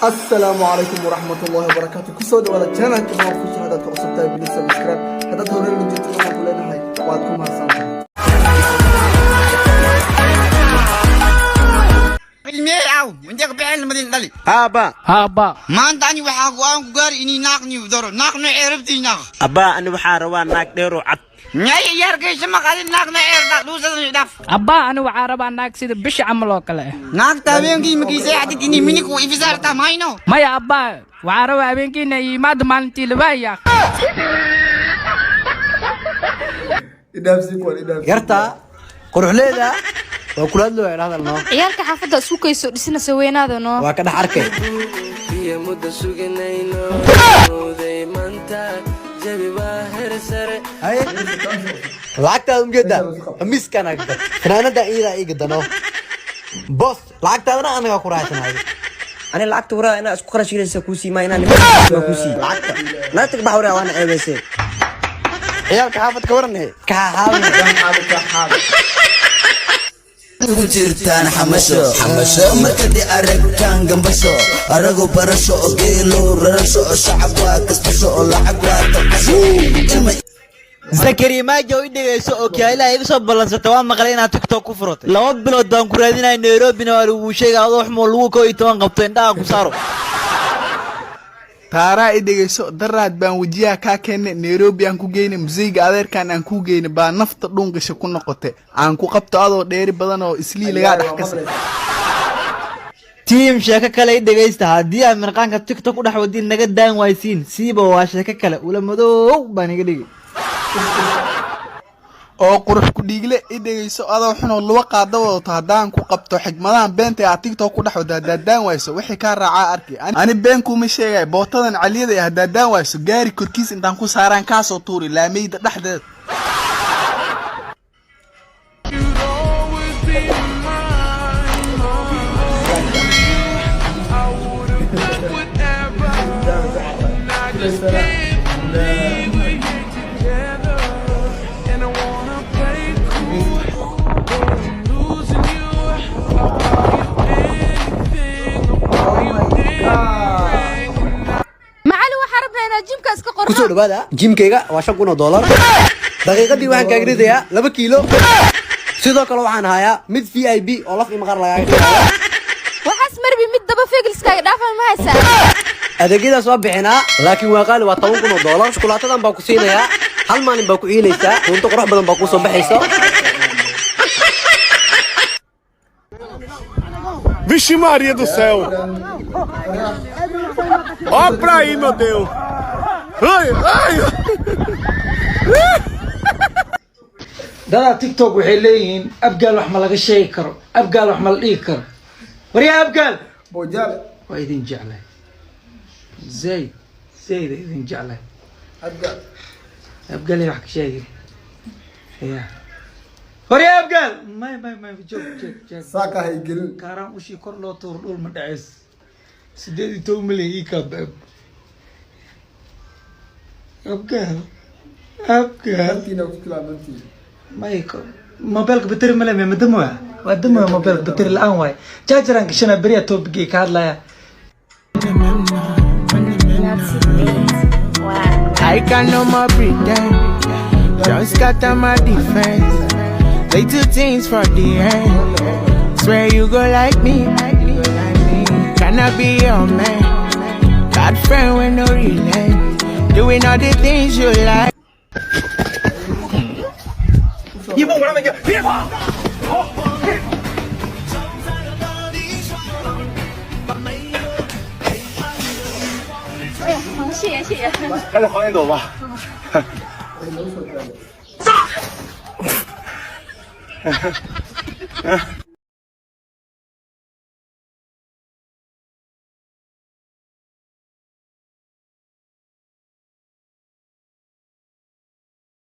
السلام عليكم ورحمة الله وبركاته. كسود ولا channelka ma ku soo dadka cusubta bilis subscribe hadda hore la jirto waxaan ku leenahay waad ku mahadsantahay. الميراو وانت قبل المدينة دالي هابا ما انت عني وحاق وان قاري اني ناقني ودورو ناقني عرفتي ناق أبا أنا وحاروان ناق ديرو عط ناي ياركي سما قادي ناقني عرفتي لوسا داف أبا أنا وعاربا ناق سيد بش عملو كله ناق تابين مكي سيحتي تيني منيكو إفزار تاماينو ما يا أبا وعاربا أبينكي ناي ماد مالتي لبايا yarta quruxleeda waa kula hadloo ay raadal noo ciyaalka xaafadda suukayso dhisna saweenaada noo waa ka dhax arkay iyo muddo suganayno oday maanta jabi baa heer sare hay lacagtaada umjeeda miskana gad fanaanada iyada iga dano boss lacagtaadana anaga ku raaxsanayo أنا لعبت ورا أنا أسكو خرج كذا سكوسي ما ينال ما كوسي لعبت لا تكبح ورا وأنا أبسي ciyaalka xaafadka waranay ka xaawin ku jirtaan xamasho markadi aragtaan gambasho arago barasho oo geelo rarasho oo shacab waa kasbasho oo lacag waa tabasho zakari maajo u dhigayso oo kayla iga soo balansata waa maqlay inaad TikTok ku furtay 2 bilood baan ku raadinay Nairobi na lagu sheegay adoo xumo lagu kooy 10 qabto indhaha ku saaro taaraa idhigayso daraad baan wajiyaha kaa keennay Nairobi aan ku geynay musiiga adeerkan aan ku geynay baa nafta dhungasho ku noqotay aan ku qabto adoo dheeri badan oo islii laga dhax kasay team sheeka kale idhigaysta hadii aan marqaanka TikTok u dhax wadin naga daan waysiin siiba waa sheeka kale ula madow baan iga dhigay oo qurux ku dhiigle idhigayso adoo xun oo luwa qaada wadato hadaan ku qabto xigmadahan beenta ee TikTok ku dhax wada dadaan wayso wixii ka raacaa arki ani been kuma sheegay bootadan caliyada ee dadaan wayso gaari korkiis intaan ku saaraan ka soo tuuri laameyda dhaxdeed kusoo dhawaada jimkayga waa $5,000 daqiiqadii waxaan kaaga ridayaa 2 kiilo sidoo kale waxaan hayaa mid VIP oo laf imaqar laga dhigayo waxaas marbi mid daba feegilskaaga dhaafay ma haysaa adeegyadaas waa bixinaa laakiin waa qaali waa $10,000 shukulaatadan baa ku siinayaa hal maalin baa ku iilaysaa cunto qurux badan baa ku soo baxayso Vixe Maria do céu! Ó pra aí, meu Deus! Ai, ai! dada TikTok waxay leeyihiin abgaal wax ma laga sheegi karo abgaal wax ma la dhigi karo wariya abgaal Boojal waa idin jeclay zayd idin jeclay abgaal wax ka sheegi ya wariya abgaal may joog saaka hay gelin kaaraan ushii kor loo tuur dhul ma dhaceys 18 milyan ii ka baab abgaal tina ku kilaamantii مايكو موبايلك بطاري ملا ما دموع ودموع موبايلك بطاري الان واي جاجران كشنا بريا توب جي كار لا I can no more pretend. Just scatter my defense. They do things for the end. Swear you go like me. Can I be your man? Bad friend with no relent. Doing all the things you like. 一蹦我让美女别跑！哎呀，好，谢谢。赶紧往前走吧。炸！